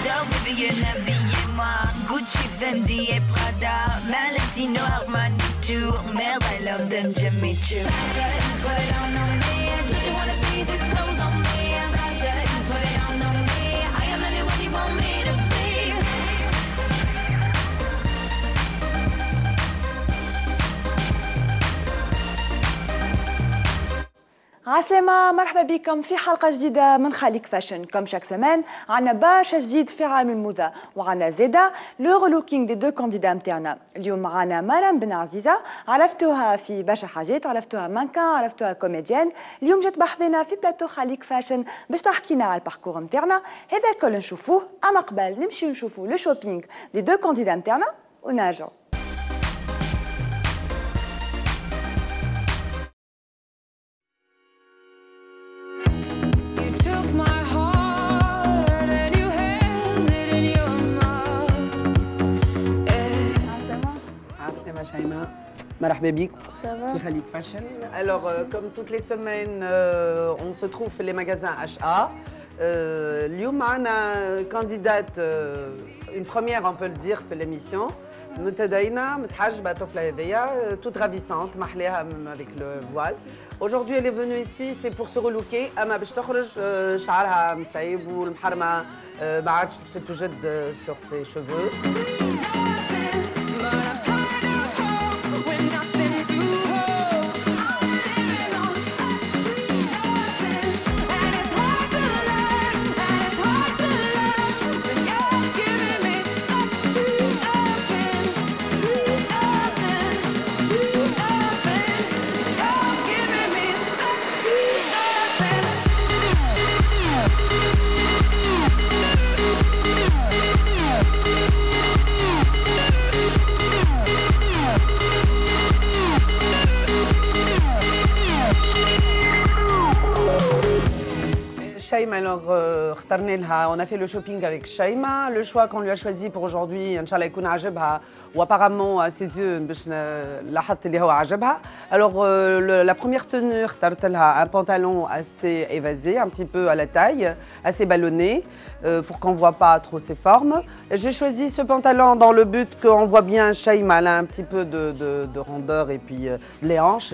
Dior, Vivienne, habillez-moi. Gucci, Fendi et Prada. Valentino, Armani, Tour. Merde, I love them, Jimmy Choo. Put it on me. Don't you wanna see these clothes on me? Put it on me. I am anyone you want me to be. عسلامة، مرحبا بكم في حلقة جديدة من خليك فاشن. كم شاك سمان عنا برشا جديد في عالم الموضة، وعنا زيدا لو ريلوكينغ دي دو كانديدا نتاعنا. اليوم معنا مرام بن عزيزة، عرفتوها في برشا حاجات، عرفتوها مانكان، عرفتوها كوميديان. اليوم جات بحذنا في بلاتو خليك فاشن باش تحكينا على الباركور نتاعنا. هذا الكل نشوفوه، اما قبل نمشيو نشوفوا لو شوبينغ دي دو كانديدا نتاعنا ونرجعوا. Shaima, marhaba bik, c'est Khalik Fashion. Alors, comme toutes les semaines, on se trouve les magasins HA. اليوم معنا candidate, une première on peut le dire في l'émission. متدينة متحجبة طفلة هذيا toute ravissante محلاها avec le voile. Aujourd'hui elle est venue ici c'est pour se relooker أما باش تخرج شعرها مسيب والمحرمة ما عادش باش توجد sur ses cheveux. Shaima, alors, on a fait le shopping avec Shaima. Le choix qu'on lui a choisi pour aujourd'hui, Inch'Allah, يكون عجبها. Ou apparemment, à ses yeux, alors, la première tenue, un pantalon assez évasé, un petit peu à la taille, assez ballonné, pour qu'on ne voit pas trop ses formes. J'ai choisi ce pantalon dans le but qu'on voit bien Shaima, elle a un petit peu de rondeur et puis les hanches.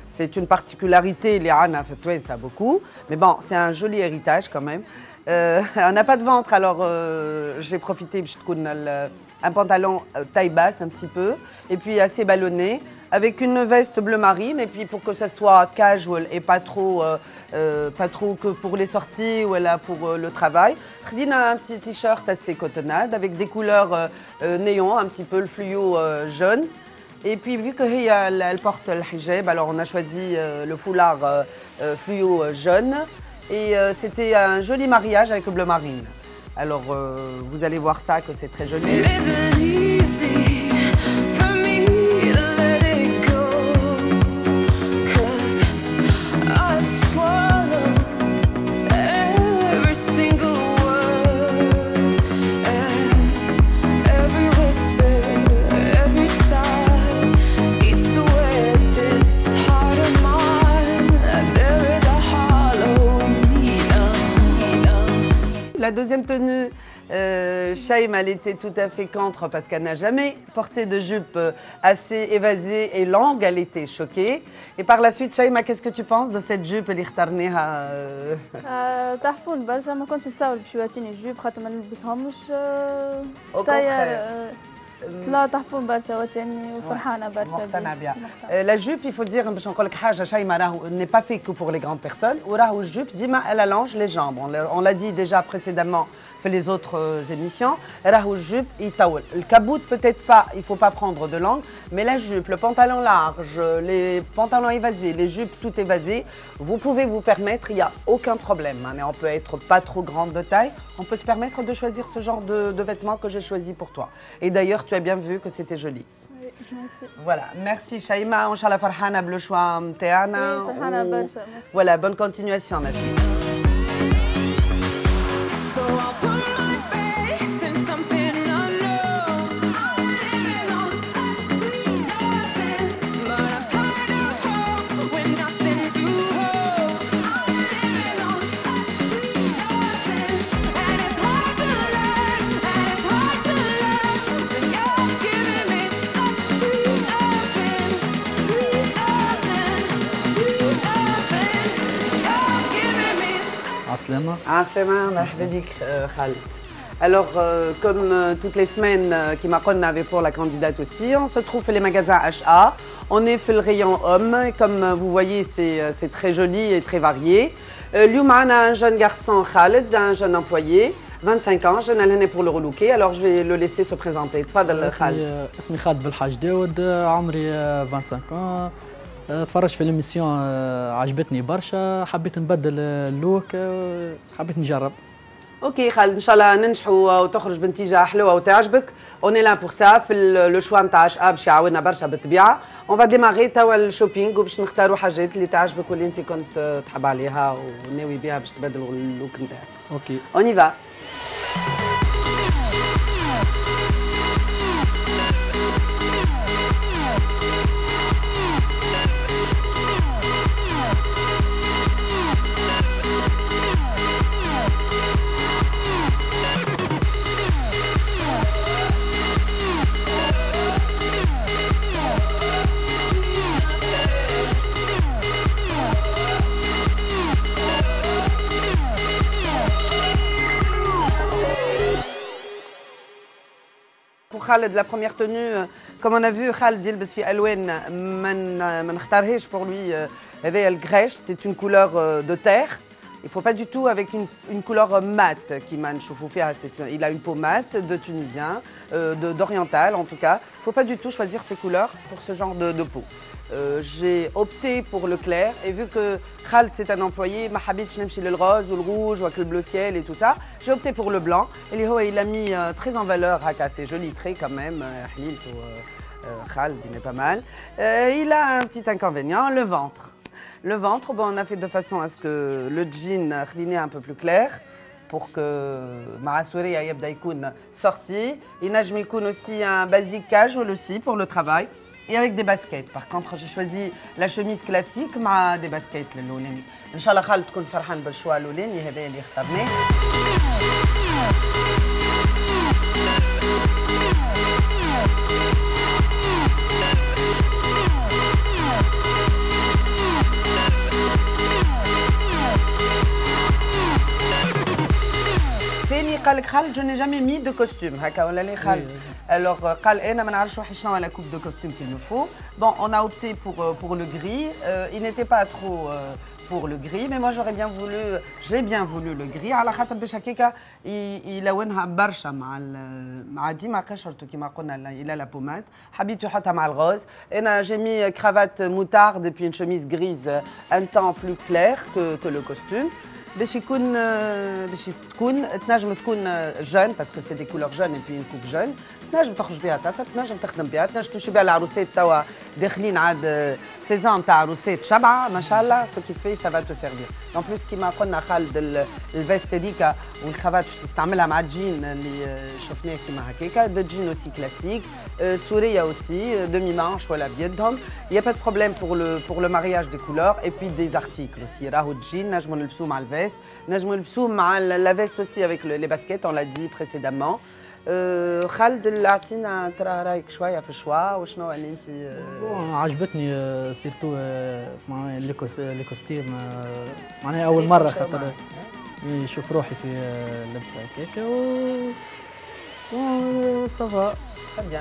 C'est une particularité, les Anna Fatoué, ça beaucoup. Mais bon, c'est un joli héritage quand même. On n'a pas de ventre, alors j'ai profité, un pantalon taille basse un petit peu, et puis assez ballonné, avec une veste bleu marine, et puis pour que ça soit casual et pas trop que pour les sorties ou là pour le travail. Khadina a un petit t-shirt assez cotonnade, avec des couleurs néon, un petit peu le fluo jaune. Et puis vu qu'elle porte le hijab, alors on a choisi le foulard fluo jaune, et c'était un joli mariage avec le bleu marine. Alors, vous allez voir ça, que c'est très joli. La deuxième tenue, Shaima, elle était tout à fait contre parce qu'elle n'a jamais porté de jupe assez évasée et longue. Elle était choquée. Et par la suite, Shaima, qu'est-ce que tu penses de cette jupe اللي اخترناها؟ تعرفون برشا ما كنتش نتصور باش يعطيني جوب خاطر ما نلبسهمش. لا تحفون برشا وتاني وفرحانه برشا. مقتنعه بها. La jupe, il faut dire باش نقول لك حاجه شيماء راهو n'est pas fait que pour les grandes personnes. وراهو الجوب ديما elle allonge les jambes. On l'a dit déjà précédemment في les autres émissions. راهو الجوب يطول. Le cabout peut-être pas, il faut pas prendre de langue, mais la jupe, le pantalon large, les pantalons évasés, les jupes tout évasées, vous pouvez vous permettre, il n'y a aucun problème. On peut être pas trop grande de taille, on peut se permettre de choisir ce genre de vêtements que j'ai choisi pour toi. Et d'ailleurs, tu as bien vu que c'était joli. Oui, merci. Voilà, merci Shaima, Inch'Allah farhana blo choix mtaana. Voilà, bonne continuation ma fille. عسلامة. عسلامة مرحبا بك Khaled. Alors, comme toutes les semaines, Kima Qonna avait pour la candidate aussi, on se trouve les magasins HA. On est fait le rayon homme. Comme vous voyez, c'est très joli et très varié. L'youm a un jeune garçon Khaled, un jeune employé, 25 ans, jeune alhané pour le relooker. Alors, je vais le laisser se présenter. تفضل Khaled. اسمي خالد بالحاج داود، عمري 25 ans. تفرجت في الميسيون عجبتني برشا، حبيت نبدل اللوك، حبيت نجرب. اوكي خالد ان شاء الله ننجحوا وتخرج بنتيجه حلوه وتعجبك. اون لا بور سا في لو شوا نتاع HA باش يعاوننا برشا بالطبيعه. اون فا ديماغي توا الشوبينغ وباش نختاروا حاجات اللي تعجبك واللي انت كنت تحب عليها وناوي بها باش تبدل اللوك نتاعك. اوكي اون y va. Pour Khaled, la première tenue, comme on a vu, Khaled يلبس في ألوان ما نختارهاش pour lui. هذايا الجريش, c'est une couleur de terre. Il ne faut pas du tout avec une couleur mate qui m'a نشوفوا فيها. Il a une peau mate de Tunisien, d'oriental en tout cas. Il ne faut pas du tout choisir ces couleurs pour ce genre de peau. J'ai opté pour le clair et vu que Khaled c'est un employé, ma habite نمشي le rose ou le rouge ou avec le bleu ciel et tout ça, j'ai opté pour le blanc. Et il a mis très en valeur ces jolis traits quand même. Khaled, il est pas mal. Il a un petit inconvénient, le ventre. Le ventre, bon, on a fait de façon à ce que le jean est un peu plus clair pour que ma souris يبدا يكون sorti. Il يكون aussi un basique casual aussi pour le travail. Et avec des baskets. Par contre, j'ai choisi la chemise classique مع des baskets للولاني. إن شاء الله خالد تكون فرحان بالشوا الولاني هذا اللي اخترناه. ثاني قال لك خالد je n'ai jamais mis de costume هكا ولا لا خالد. Alors قال انا ما نعرفش واحد شنو la coupe de costume qu'il me faut. Bon, on a opté pour le gris. Il n'était pas trop pour le gris, mais moi j'ai bien voulu le gris على خاطر باش هكاكا يلونها برشا مع ديما قشرته كيما قلنا الى لا بومات. حبيت يحطها مع الغوز. انا j'ai mis cravate moutarde et puis une chemise grise un temps plus clair que le costume. باش تكون تنجم تكون جون باسكو سي دي كولور جون اي بي اون كوب جون. تنجم تخرج بها تاسع، تنجم تخدم بها، تنجم تمشي بها العروسات توا داخلين عاد سيزون تاع عروسات شبعه ما شاء الله. سو كي في سافا تو سيرفير. دون بلوس كيما قلنا خالد الفيست هذيكا والكرافات باش تستعملها مع الجين اللي شفناه كيما هكاكا. دو جين اوسي كلاسيك، سوريه اوسي دمي مانش ولا بيدهم. يا با دو بروبليم pour le mariage des couleurs et puis des articles aussi. راهو الجين نجموا نلبسوه مع الفيست، نجموا نلبسوه مع la veste aussi avec les baskets, on l'a dit précédemment. خالد اعطينا ترى رايك شويه في الشوا وشنو اللي انت عجبتني سيرتو معناها لي كوستيم معناها اول مره خاطر نشوف روحي في لبسه هكاكا و سافا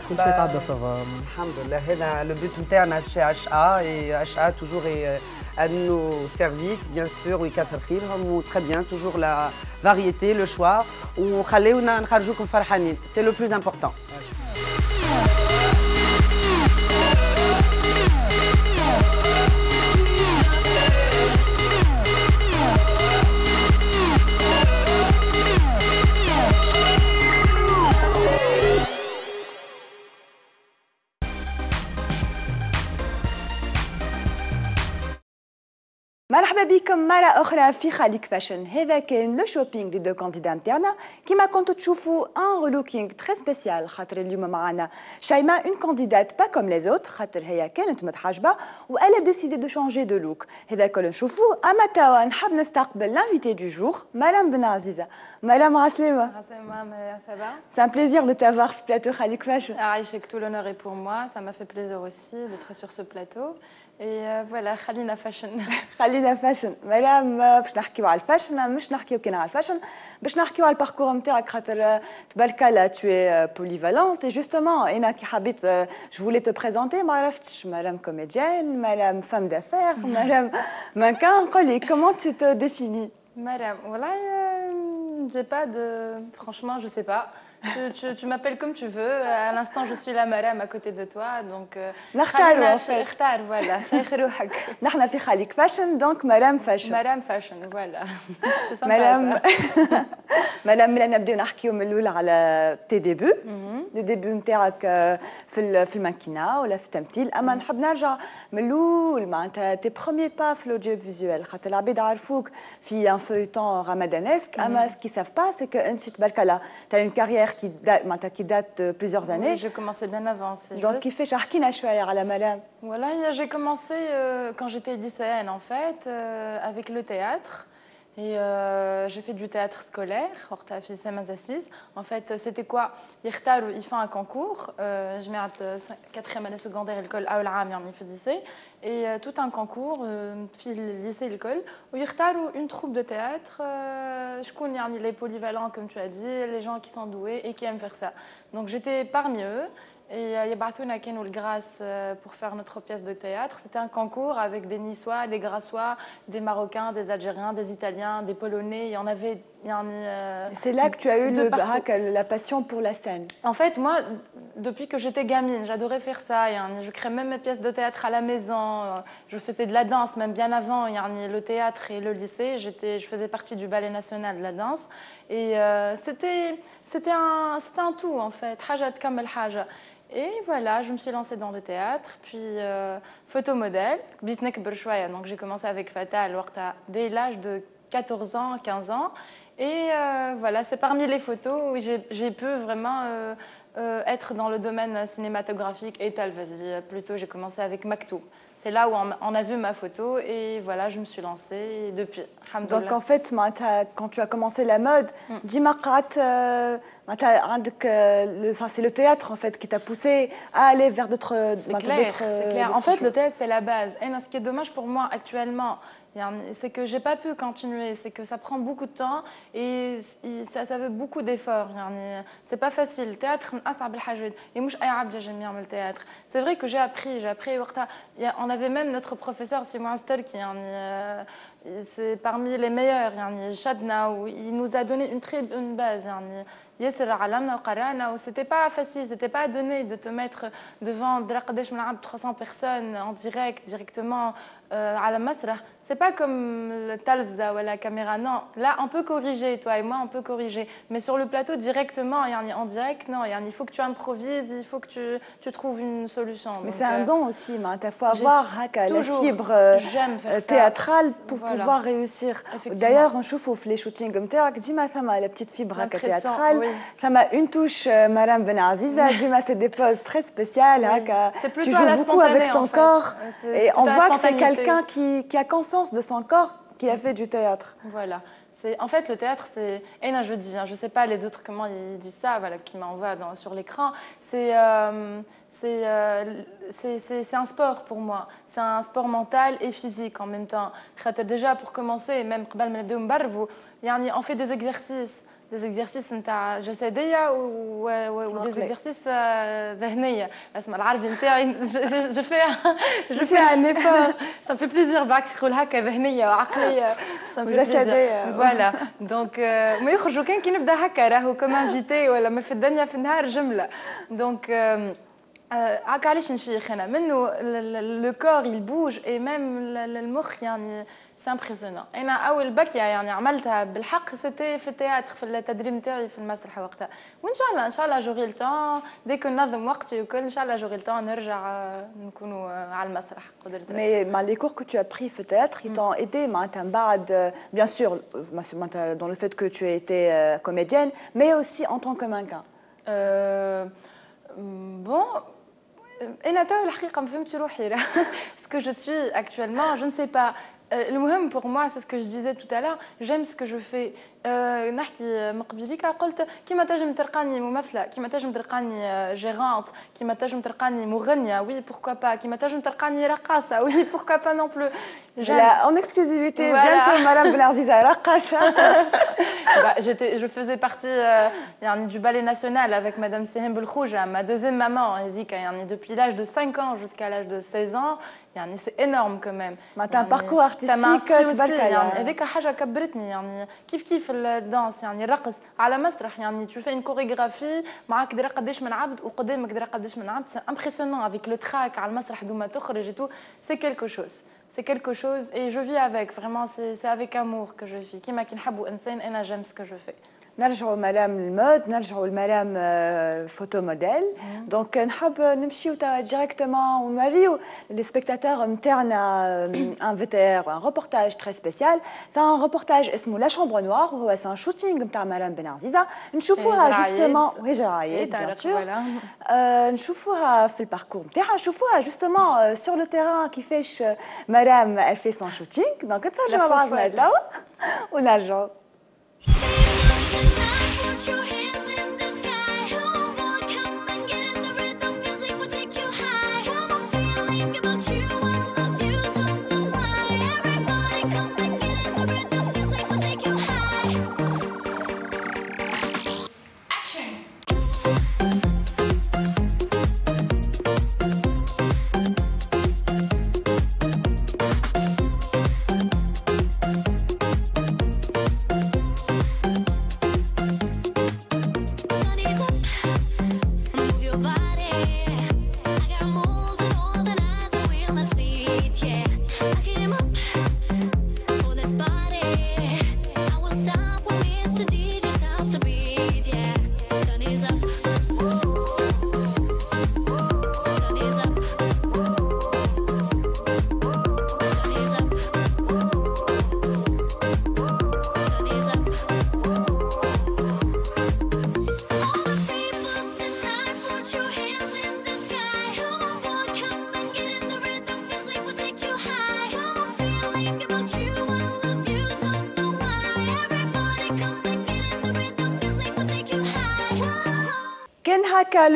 كل شيء تعدى سافا الحمد لله. هذا لو بوت نتاعنا chez HA et HA toujours est à nos services bien sûr ويكثر خيرهم و très bien toujours la variété le choix وخليونا نخرجوكم فرحانين. C'est le plus important. مرحبا بكم مرة أخرى في خليك فاشن. هذا كان لو شوبينغ دي دو كانديدا نتاعنا. كيما كنتوا تشوفوا ان ريلوكينغ تري سبيسيال خاطر اليوم معنا شيماء اون كانديدات با كوم لي زوتر خاطر هي كانت متحجبة و elle a décidé de changer de look. هذا كل نشوفوه. أما توا نحب نستقبل l'invité du jour Madame Ben Aziza. Madame Raslema. Ça va? C'est un plaisir de t'avoir sur le plateau Khalik Fashion. Aïchek, tout l'honneur est pour moi. Ça m'a fait plaisir aussi d'être sur ce plateau. Et voilà, Khalina Fashion. Khalina فاشن مدام باش نحكيو على الفاشن مش نحكيو كان على الفاشن باش نحكيو على الباركور نتاعك خاطر تبارك الله tu es polyvalente et justement انا كي حبيت je voulais te présenter ما عرفتش مدام comédienne مدام femme d'affaires مدام mannequin قول لي comment tu te définis Madame, voilà, j'ai pas de... Franchement, je sais pas. Tu m'appelles comme tu veux. À l'instant, je suis la madame à côté de toi. Donc, نختاروا en fait. اختار, voilà. شيخ روحك. نحن في خليك فاشن دونك مدام فاشن. Madame fashion, voilà. C'est sympa. مدام ça. مدام ملي نبداو نحكيو من الاول على تي ديبي لو ديبي نتاعك في الماكينه ولا في التمثيل اما نحب نرجع من الاول معناتها تي بروميي با في لوديو فيزوال خاطر العباد عرفوك في ان فeuilleton رمضانسك اما سكي ساف با سي كو انت تبارك الله تا اون كارير qui date de plusieurs années. Oui, j'ai commencé bien avant. Donc, كيفاش حكينا شوية على مدام. Voilà, j'ai commencé quand j'étais lycéenne en fait, avec le théâtre. Et j'ai fait du théâtre scolaire, en fait, c'était quoi? Ils font un concours, je mets 4e année secondaire, l'école et tout un concours, lycée, l'école, où ils une troupe de théâtre, je connais les polyvalents, comme tu as dit, les gens qui sont doués et qui aiment faire ça. Donc j'étais parmi eux. Et Yabathuna Kenou le Grasse pour faire notre pièce de théâtre. C'était un concours avec des Niçois, des Grassois, des Marocains, des Algériens, des Italiens, des Polonais. Il y en avait. C'est là que tu as eu la passion pour la scène. En fait, moi, depuis que j'étais gamine, j'adorais faire ça. Je créais même mes pièces de théâtre à la maison. Je faisais de la danse, même bien avant le théâtre et le lycée. Je faisais partie du ballet national de la danse. Et c'était un tout, en fait. Hajat kamel haja. Et voilà, je me suis lancée dans le théâtre, puis photomodèle, donc j'ai commencé avec Fatal dès l'âge de 14 ans, 15 ans. Et voilà, c'est parmi les photos où j'ai pu vraiment être dans le domaine cinématographique et talvazi. Plutôt, j'ai commencé avec Maktoub. C'est là où on a vu ma photo et voilà, je me suis lancée depuis. Donc en fait, quand tu as commencé la mode, c'est le théâtre en fait qui t'a poussé à aller vers d'autres. C'est clair. En fait, le théâtre c'est la base. Et ce qui est dommage pour moi actuellement, c'est que j'ai pas pu continuer, c'est que ça prend beaucoup de temps et ça veut beaucoup d'efforts. C'est pas facile. Le théâtre, c'est vrai que j'ai appris. On avait même notre professeur Simon Astel qui c'est parmi les meilleurs. Il nous a donné une très bonne base. C'était pas facile, c'était pas donné de te mettre devant 300 personnes en direct, directement à la masrah. C'est pas comme le talvza ou la caméra, non. Là, on peut corriger, toi et moi, on peut corriger. Mais sur le plateau, directement, en direct, non. Il faut que tu improvises, il faut que tu trouves une solution. Mais c'est un don aussi, il faut avoir la fibre théâtrale pour pouvoir réussir. D'ailleurs, on chouffe les shootings comme la petite fibre théâtrale. Ça m'a une touche, Madame Ben Aziza, c'est des poses très spéciales. Tu joues beaucoup avec ton corps et on voit que c'est quelqu'un qui a conscience de son corps qui a fait du théâtre. Voilà. En fait, le théâtre, c'est... Et là, je dis, je ne sais pas les autres comment ils disent ça, voilà, qui m'envoient sur l'écran. C'est un sport pour moi. C'est un sport mental et physique en même temps. Déjà, pour commencer, même on fait des exercices. Des exercices جسدية ou des exercices ذهنية. Je fais un effort. Ça me fait plaisir بعكس نقول هكا ذهنية وعقلية. Ça me fait plaisir. Voilà. Donc ما يخرجوا كان كي نبدا هكا راهو comme invité ولا ما في الدنيا في النهار جملة. Donc هكا علاش نشيخ أنا منه le corps il bouge et même المخ C'est impressionnant. أنا أول بكية عملتها بالحق c'était في التياتر في التدريب نتاعي في المسرح وقتها. وإن شاء الله جوري التان ديك كو ننظم وقتي وكل إن شاء الله جوري التان نرجع نكونوا على المسرح قدرت. Mais les cours que tu as pris في التياتر ils t'ont aidé بعد bien sûr dans le fait que tu as été comédienne mais aussi en tant que mannequin. Bon. أنا تو الحقيقة ما فهمتش روحي. Ce que je suis actuellement, je ne sais pas. Le مهم pour moi, c'est ce que je disais tout à l'heure, j'aime ce que je fais. نحكي مقبليك قلت كيما تنجم تلقاني ممثلة، كيما تنجم تلقاني جيرانت، كيما تنجم تلقاني مغنية، oui pourquoi pas، كيما تنجم تلقاني رقاصة، oui pourquoi pas non plus. Là, en exclusivité, Voilà. bientôt Madame Benaziza Raqassa. Je faisais partie du ballet national avec Madame Sihem Belkhouja, ma deuxième maman. Elle dit que depuis l'âge de 5 ans jusqu'à l'âge de 16 ans, c'est énorme quand même. C'est un parcours artistique. Ça m'a inspiré aussi. هذيك حاجة كبرتني كيف الدانس الرقص على مسرح tu fais une chorégraphie معاك درا قداش من عبد وقدامك درا قداش من عبد. C'est impressionnant avec le track على المسرح دوما تخرج et tout. C'est quelque chose. C'est quelque chose et je vis avec. Vraiment, c'est avec amour que je vis. كيما كي نحبوا إنسان أنا j'aime ce que je fais. نرجعوا ملام المود نرجعوا لملام الفوتو موديل دونك نحب نمشيو ديريكتومون ونوريو لي سبيكتاتور نتاعنا ان فيتير ان ريبورتاج تري سبيسيال سي ان ريبورتاج اسمه لا شامبر نوار وهو سي ان شوتينغ نتاع ملام بن عزيزه نشوفوها جوستومون وهجر عايد بيان سور نشوفوها في الباركور نتاعها نشوفوها جوستومون سور لو تيران كيفاش مرام elle fait son shooting دونك نتفرجوا مع بعضنا توا ونرجعوا Put your hands in the sky. Come on, come and get in the rhythm. Music will take you high. I'm a feeling about you. I love you. Don't know why. Everybody, come and get in the rhythm. Music will take you high. Action.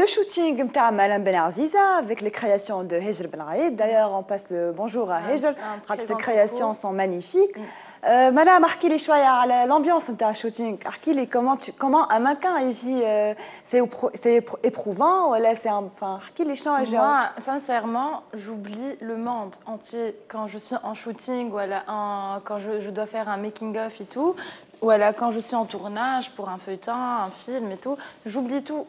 Le shooting نتاع ملام بن عزيزة avec les créations de Hejr Ben Aïd. D'ailleurs, on passe le bonjour à Hejr. Ces créations sont magnifiques. Madame, احكي لي شوية على l'ambiance نتاع shooting. احكي لي comment un mannequin il vit c'est éprouvant ou là c'est enfin احكي لي شنو Moi, sincèrement, j'oublie le monde entier quand je suis en shooting ou quand je dois faire un making of et tout. Voilà, quand je suis en tournage pour un feuilleton, un film et tout, j'oublie tout.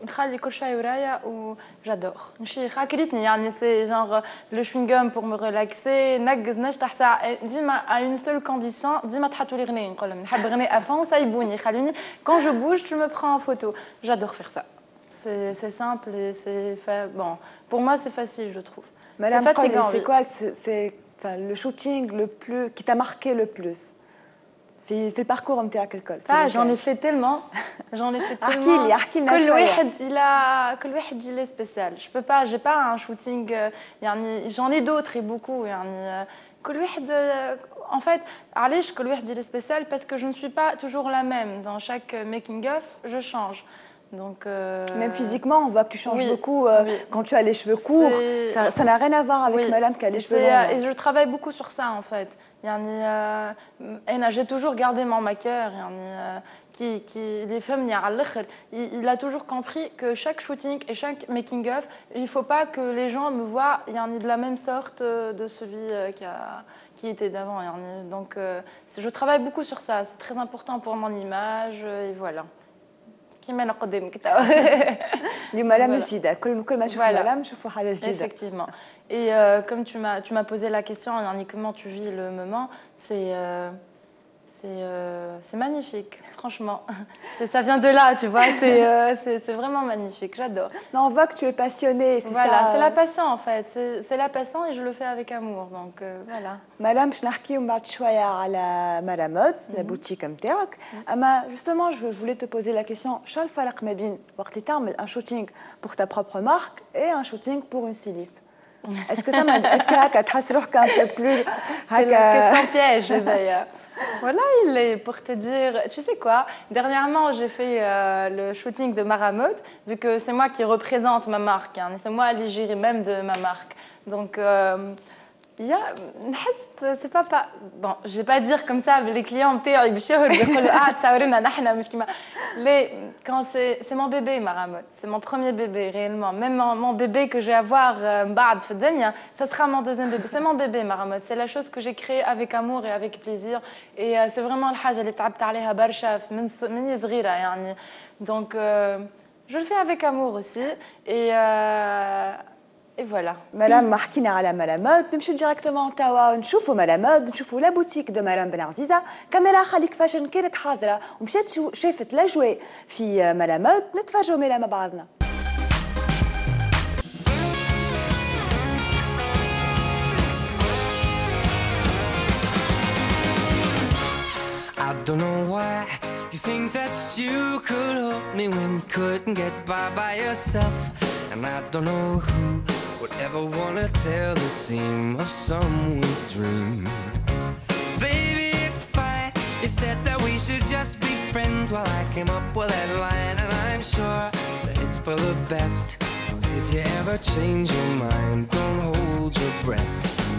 J'adore. C'est genre le chewing-gum pour me relaxer. À une seule condition, quand je bouge, tu me prends en photo. J'adore faire ça. C'est simple et c'est fait. Bon, pour moi, c'est facile, je trouve. C'est fatigant. C'est oui. quoi le shooting le plus qui t'a marqué le plus? في الباركور نتاعك الكل j'en ai fait tellement احكي لنا شويه كل واحد il est spécial. Je peux pas, j'ai pas un shooting j'en ai d'autres et beaucoup كل واحد en fait علاش كل واحد il est spécial parce que je ne suis pas toujours la même dans chaque making of, je change. Donc, même physiquement, on voit que tu changes beaucoup quand tu as les cheveux courts. Ça n'a rien à voir avec Madame qui a les cheveux longs. Et je travaille beaucoup sur ça en fait. J'ai toujours gardé mon maquilleur. Les femmes, il a toujours compris que chaque shooting et chaque making-of, il ne faut pas que les gens me voient de la même sorte de celui qui était d'avant. Donc, je travaille beaucoup sur ça. C'est très important pour mon image. Et voilà. كيما انا قدامك توا اليوم ملام جديده كل ما نشوف ملام نشوفوا حاجه جديده. Effectivement. Et comme tu m'as posé la question, comment tu vis le moment, c'est magnifique, franchement. Ça vient de là, tu vois, c'est vraiment magnifique, j'adore. Non, on voit que tu es passionnée, c'est voilà, ça. c'est la passion en fait, c'est la passion et je le fais avec amour, donc voilà. Madame, je نحكيو بعد شوية على Maramod, la boutique نتاعك. أما justement, je voulais te poser la question, شنو الفرق ما بين وقت تعمل un shooting pour ta propre marque et un shooting pour une styliste? Est-ce que هكا تحس روحك un peu plus C'est la question piège d'ailleurs. Voilà, il est pour te dire, tu sais quoi, dernièrement j'ai fait le shooting de Maramod, vu que c'est moi qui représente ma marque, c'est moi l'égérie même de ma marque. Donc C'est pas bon, je vais pas dire comme ça les clients تاعي بيشهروا يقولوا تصورنا نحنا مش كيما quand c'est mon bébé Maramot, c'est mon premier bébé réellement, même mon bébé que je vais avoir بعد في الدنيا, ça sera mon deuxième bébé, c'est mon bébé Maramot, c'est la chose que j'ai créée avec amour et avec plaisir et c'est vraiment الحاجة اللي تعبت عليها برشا من صغيرة يعني. Donc je le fais avec amour aussi et voilà. Madame, حكينا على ملامود نمشي ديريكتومون توا نشوفوا ملامود نشوفوا لا بوتيك دو مدام بن عزيزه. كاميرا خليك فاشن كانت حاضره ومشات شافت لاجواء في ملامود. نتفرجوا ميلا مع بعضنا. I don't know why you think that you could help me when you couldn't get by yourself. And I don't know who would ever wanna tell the seam of someone's dream. Baby, it's fine. You said that we should just be friends while I came up with that line. And I'm sure that it's for the best. If you ever change your mind, don't hold your breath.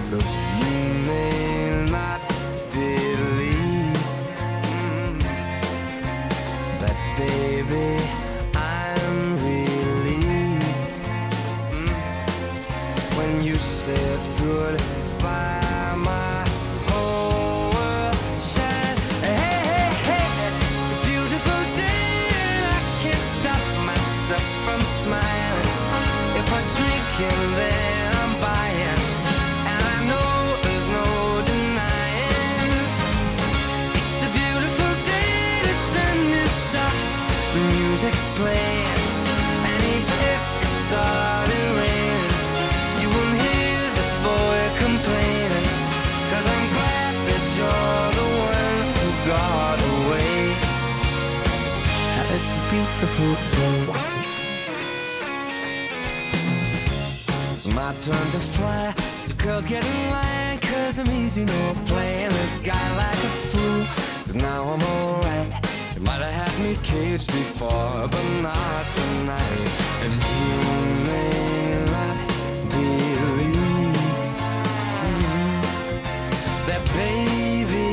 'Cause you may not believe that, baby, I'm relieved when you said goodbye. My whole world shined. Hey, hey, hey, it's a beautiful day and I can't stop myself from smiling. If I drink and then I'm buying, and I know there's no denying. It's a beautiful day, the sun is up, the music's playing, and even if it started raining, you won't hear this boy complaining. 'Cause I'm glad that you're the one who got away. It's a beautiful day. It's my turn to fly, so girls get in line, 'cause I'm easy, no playing this guy like a fool. 'Cause now I'm alright. You might have had me caged before, but not tonight. And you may not believe that, baby,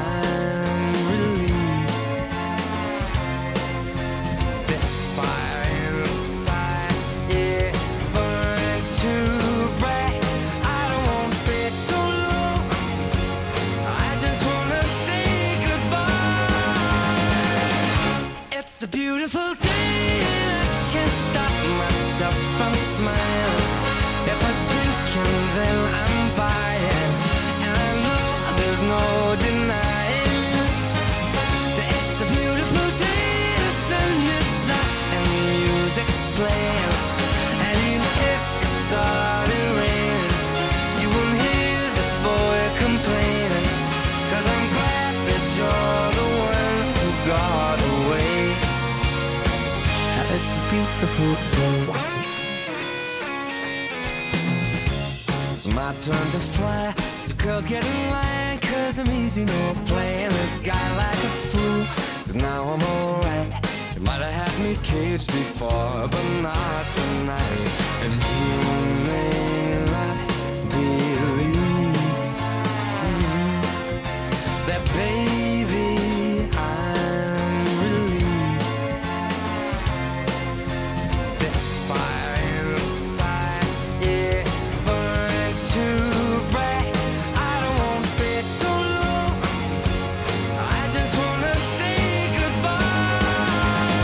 I'm relieved. This fire inside, yeah, burns too bright. I don't want to say so long, I just want to say goodbye. It's a beautiful day and I can't stop myself from smiling. If I drink and then I'm buying, and I know there's no denying that it's a beautiful day. The sun is up and the music's playing, and even if it started raining, you won't hear this boy complaining. 'Cause I'm glad that you're the one who got away. It's a beautiful day. It's my turn to fly, so girls get in line, 'cause I'm easy, no playing this guy like a fool. 'Cause now I'm alright. You might have had me caged before, but not tonight. And you may not believe that, baby, I'm relieved. This fire inside, yeah, burns too bright. I don't want to say so long, I just want to say goodbye.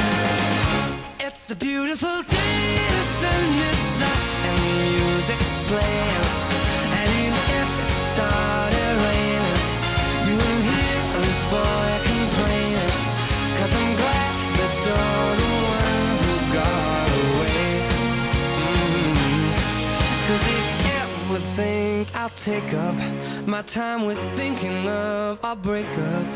It's a beautiful day, the sun is up and the music's playing, and even if it started raining, you won't hear this boy complaining. 'Cause I'm glad that you're the one who got away. 'Cause if you ever think I'll take up my time with thinking of our breakup,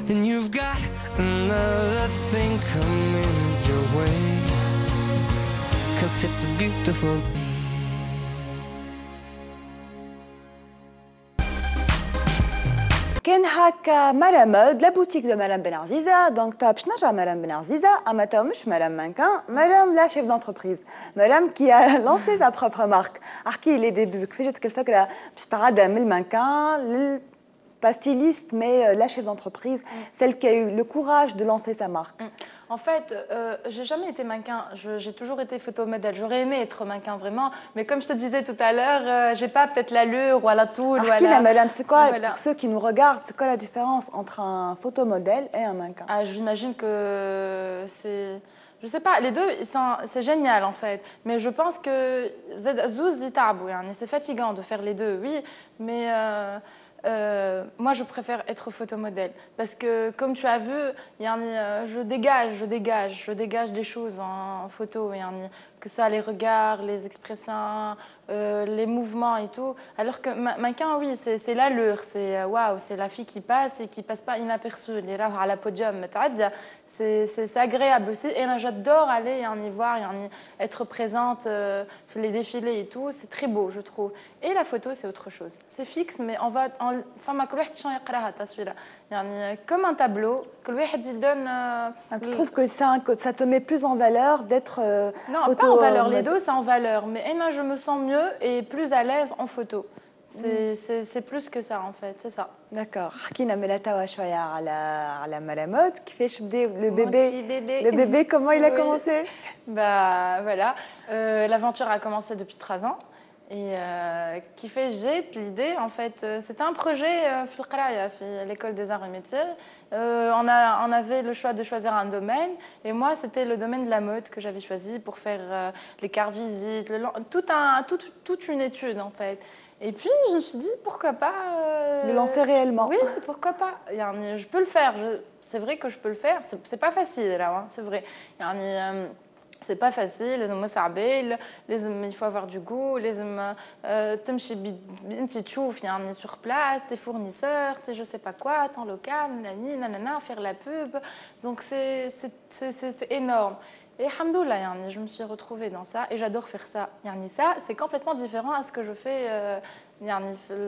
then you've got another thing coming your way. 'Cause it's a beautiful كان هكا مود لا بوتيك دو مدام بن عزيزه دونك تا باش نرجع مدام بن عزيزه اما تا مش مدام مانكان مدام لا شيف دونتربريز مدام كي a lancé sa propre marque احكي لي ديبي كيفاش جاتك الفكره باش تعدى من المانكان لل pas styliste, mais la chef d'entreprise, celle qui a eu le courage de lancer sa marque. En fait, j'ai jamais été mannequin. J'ai toujours été photomodèle. J'aurais aimé être mannequin vraiment, mais comme je te disais tout à l'heure, j'ai pas peut-être l'allure ou à la toule ou à la. Madame, c'est quoi voilà. pour ceux qui nous regardent, c'est quoi la différence entre un photomodèle et un mannequin? Ah, j'imagine que c'est. Je sais pas, les deux, c'est génial en fait. Mais je pense que Zouz Yitabou, c'est fatigant de faire les deux, oui, mais. Moi, je préfère être photomodèle parce que, comme tu as vu, je dégage des choses en photo, que ça, les regards, les expressions, les mouvements et tout. Alors que mannequin, oui, c'est l'allure, c'est waouh, c'est la fille qui passe et qui passe pas inaperçue. Les rares à la podium, c'est agréable aussi. Et là, j'adore aller y voir, être présente, les défilés et tout. C'est très beau, je trouve. Et la photo, c'est autre chose. C'est fixe, mais on va. Enfin, ma collègue qui comme un tableau, que le donne. Tu trouves que ça te met plus en valeur d'être non, photo, pas en valeur, les deux, c'est en valeur. Mais je me sens mieux et plus à l'aise en photo. C'est plus que ça en fait, c'est ça. D'accord. حكينا من توا شوية على ملامود كيفاش بدا le bébé comment il a commencé? Bah voilà, l'aventure a commencé depuis 3 ans. Et qui fait j'ai l'idée en fait c'était un projet l'école des arts et métiers on avait le choix de choisir un domaine et moi c'était le domaine de la mode que j'avais choisi pour faire les cartes visites toute une étude en fait et puis je me suis dit pourquoi pas le lancer réellement. Oui, pourquoi pas je peux le faire c'est vrai que je peux le faire c'est pas facile là hein, c'est vrai c'est pas facile il faut avoir du goût تمشي انت تشوف sur place tes fournisseurs je sais pas quoi ton local faire la pub donc c'est énorme et alhamdoulilah je me suis retrouvée dans ça et j'adore faire ça ça c'est complètement différent à ce que je fais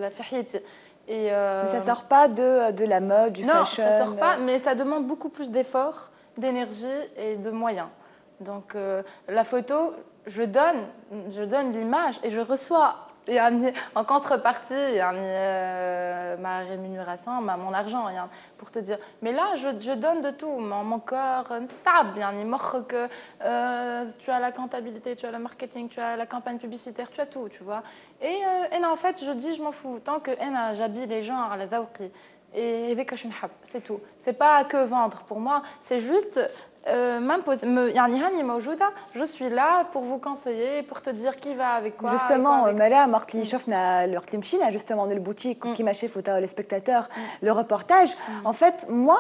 في حياتي et mais ça sort pas de la mode du fashion. Non, ça sort pas mais ça demande beaucoup plus d'efforts d'énergie et de moyens. Donc la photo, je donne l'image et je reçois en contrepartie ma rémunération, mon argent, pour te dire. Mais là, je donne de tout, mon corps, tu as la comptabilité, tu as le marketing, tu as la campagne publicitaire, tu as tout, tu vois. Et en fait, je dis, je m'en fous, tant que j'habille les gens à la ذوقي. Et c'est tout. C'est pas que vendre pour moi, c'est juste je suis là pour vous conseiller, pour te dire qui va avec quoi. Justement, Madame, وقت اللي مشينا justement dans le boutique كيما شافوا les spectateurs le reportage. En fait, moi,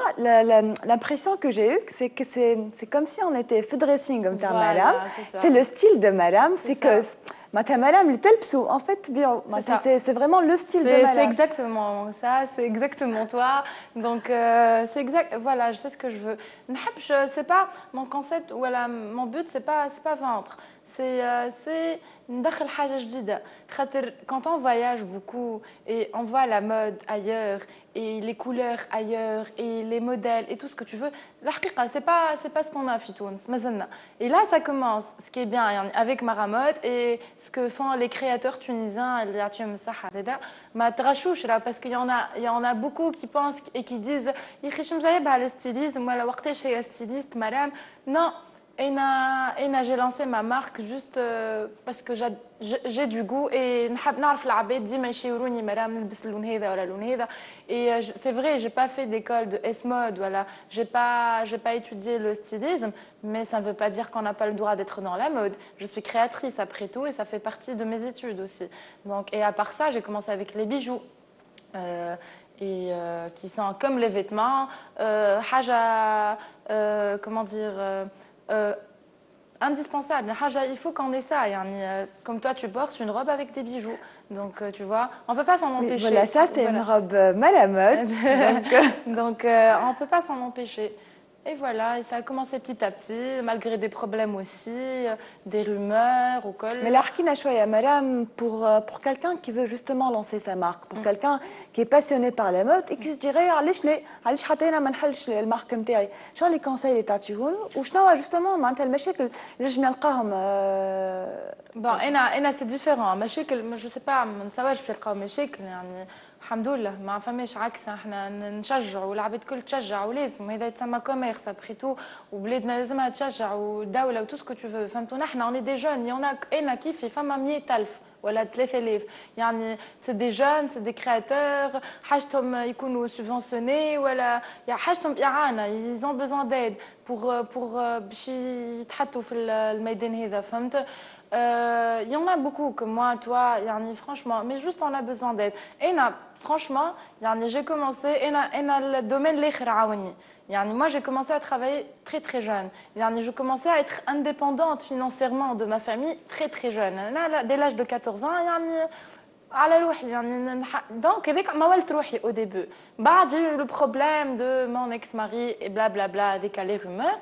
l'impression que j'ai eue, c'est que c'est comme si on était fait dressing comme ta Madame. C'est le style de Madame, c'est que Madame, le telpsou, en fait, c'est vraiment le style de Madame. C'est exactement ça, c'est exactement toi. Donc, c'est exact. Voilà, je sais ce que je veux. C'est pas mon concept ou mon but, c'est pas vendre. C'est quand on voyage beaucoup et on voit la mode ailleurs et les couleurs ailleurs et les modèles et tout ce que tu veux, c'est pas ce qu'on a à Fitouns, et là ça commence, ce qui est bien avec Maramod et ce que font les créateurs tunisiens, parce qu'il y en a beaucoup qui pensent et qui disent le stylisme, styliste, madame. Non. Et j'ai lancé ma marque juste parce que j'ai du goût et c'est vrai, j'ai pas fait d'école de S-mode, voilà. J'ai pas étudié le stylisme, mais ça ne veut pas dire qu'on n'a pas le droit d'être dans la mode. Je suis créatrice après tout et ça fait partie de mes études aussi. Donc, et à part ça, j'ai commencé avec les bijoux. Qui sont comme les vêtements, comment dire, indispensable. Il faut qu'on ait ça. Comme toi, tu portes une robe avec des bijoux. Donc, tu vois, on ne peut pas s'en empêcher. Voilà, ça, c'est une robe mal à mode. Donc on ne peut pas s'en empêcher. Et voilà, et ça a commencé petit à petit, malgré des problèmes aussi, des rumeurs ou quoi. Mais là, حكينا شوية Maram pour quelqu'un qui veut justement lancer sa marque, pour quelqu'un qui est passionné par la mode et qui se dirait علاش حتى انا ما نحلش المارك نتاعي. شنو لي كونساي اللي تعطيهم وشنو جوستومون معناتها المشاكل اللي نجم نلقاهم Bon, انا سي ديفيرون مشاكل جو سي با ما نتصورش باش نلقاو مشاكل يعني الحمد لله ما فماش عكس احنا نشجعوا والعباد الكل تشجع ولازم هذا يتسمى كوميرس ابخي تو وبلادنا لازمها تشجع والدوله وتو سكو تو فو فهمتوا نحن اوني دي جون يونا انا كيفي فما 100,000 ولا 3000 يعني سي دي جون سي دي كرياتور حاجتهم يكونوا سوبفونسيوني ولا حاجتهم اعانه يزون بوزون ديد بور باش يتحطوا في الميدان هذا فهمت. Il y en a beaucoup comme moi, toi, yani, franchement, mais juste on a besoin d'aide. Et franchement, yani, j'ai commencé, et le domaine l'ekhraouni. Yani, moi, j'ai commencé à travailler très très jeune. Yani, je commençais à être indépendante financièrement de ma famille très très jeune. Là, dès l'âge de 14 ans, yani, على روحي يعني دونك هذاك ما ولت روحي au début. بعد j'ai eu le problème de mon ex-mari et blablabla avec les rumeurs.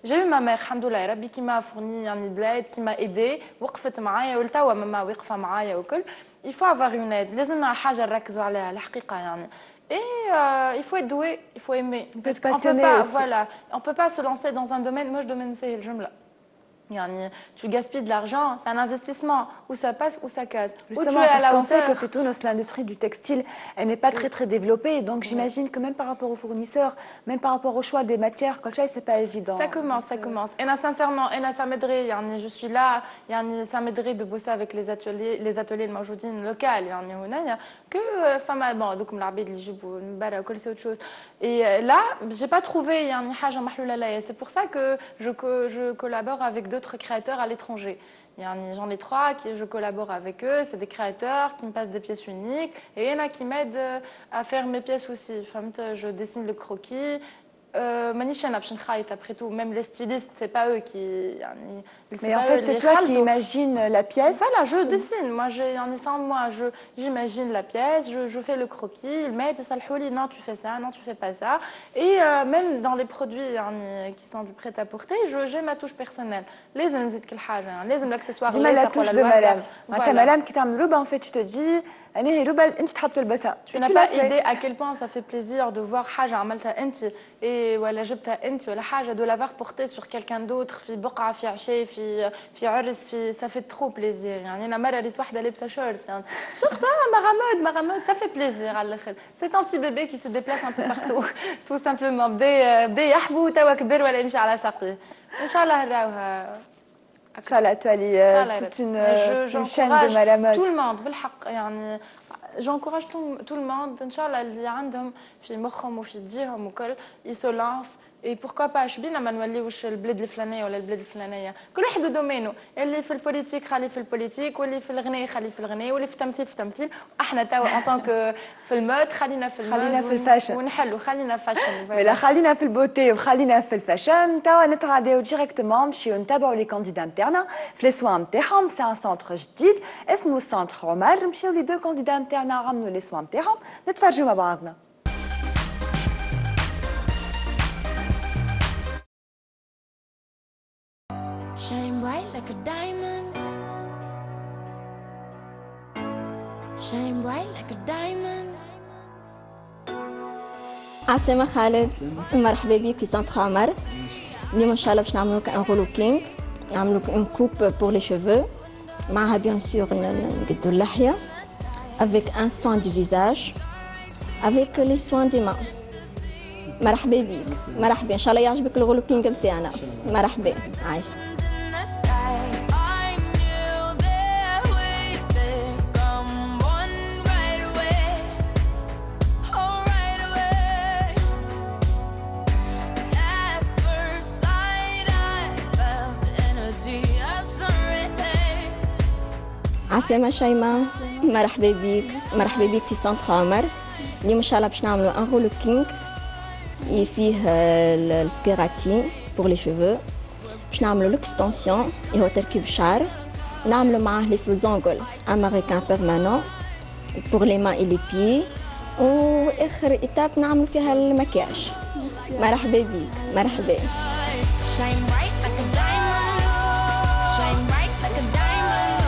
J'ai eu ma mère, alhamdoulilah, Rabbi qui m'a fourni de l'aide, qui m'a aidée, وقفت معايا ولتوا ماما واقفة معايا وكل. Il faut avoir une aide. لازمنا حاجة نركزوا عليها الحقيقة يعني. Et il faut être doué, il faut aimer. Il faut être passionné aussi. Voilà, on peut pas se lancer dans un domaine. Moi, je domaine c'est le jumla. Yani, tu gaspilles de l'argent, c'est un investissement. Où ça passe, où ça casse. Justement, où tu es à parce la qu'on sait hauteur. que Tunis, l'industrie du textile, elle n'est pas très développée. Donc j'imagine que même par rapport aux fournisseurs, même par rapport au choix des matières, c'est pas évident. Ça commence, ça commence. Et là, sincèrement, ça m'aiderait. Yani, je suis là. Yani, ça m'aiderait de bosser avec les ateliers de Majoudine locales. Yani, que femme bon, donc l'abid li jibou mbara ou c'est autre chose. Et là, j'ai pas trouvé yani haja mahloula là. C'est pour ça que je collabore avec d'autres créateurs à l'étranger. J'en ai 3 qui je collabore avec eux, c'est des créateurs qui me passent des pièces uniques et il y en a qui m'aident à faire mes pièces aussi. Je dessine le croquis. Après tout, même les stylistes, c'est pas eux qui. Mais en fait, c'est toi qui imagines la pièce. Voilà, je dessine. Moi, sans moi, j'imagine la pièce, je fais le croquis, ils mettent ça le non, tu fais ça, non, tu fais pas ça. Et même dans les produits qui sont du prêt-à-porter, j'ai ma touche personnelle. Les l'accessoire. Dis-moi la touche de madame. Madame qui t'a robe, en fait, tu te dis. Tu n'as pas idée à quel point ça fait plaisir de voir حاجة عملتها أنت et ولا جبتها أنت ولا حاجة de l'avoir portée sur quelqu'un d'autre في بقعة في عشاء في عرس ça fait trop plaisir يعني أنا مرة ريت واحدة لابسة شورت يعني شفتها مغامود ça fait plaisir على الآخر c'est un petit bébé qui se déplace un peu partout tout simplement بدا يحبو توا كبر ولا يمشي على ساقيه إن شاء الله نراوها Inch'Allah, tu as toute une chaîne de malamot. Tout le monde, يعني j'encourage tout le monde, Inch'Allah, اللي عندهم في مخهم وفي يديهم وكل ils se lancent. Et pourquoi pas شبينا ما نوليوش البلاد الفلانيه ولا البلاد الفلانيه كل واحد دومينو اللي في البوليتيك خلي في البوليتيك واللي في الغناء خلي في الغناء واللي في التمثيل في التمثيل احنا توا ان طونك في المود خلينا في المود خلينا في الفاشن ونحلوا خلينا فاشن ولا خلينا في البوتي وخلينا في الفاشن توا نتعداو ديريكتومون نمشيو نتابعوا لي كانديدا نتاعنا في لي سوان نتاعهم سي ان سونتر جديد اسمه سونتر عمر نمشيو لي دو كانديدا نتاعنا عملوا لي سوان نتاعهم نتفرجوا مع بعضنا Shine bright like a diamond. Shine bright like a diamond. عسلامة خالد مرحبا بك في سنتر عمر. اليوم ان شاء الله باش نعملوا ان رولوكينغ نعملوا ان كوب بور لي شيفو معها بيان سور نقدوا اللحية avec un soin du visage avec les soins des mains. مرحبا بك مرحبا ان شاء الله يعجبك الرولوكينغ نتاعنا مرحبا عايش عسلامة شيماء مرحبا بك في سنتر عمر. اليوم ان شاء الله باش نعملوا ان رولوكينغ فيه الكيراتين بور لي شيفو باش نعملوا لوكستونسيون هو تركيب الشعر نعملوا معاه لي فلوزونغول امريكان بيرمانون بور لي مان اي لي بيي واخر ايتاب نعملوا فيها المكياج مرحبا بيك مرحبا. Shine bright like a diamond. Shine bright like a diamond.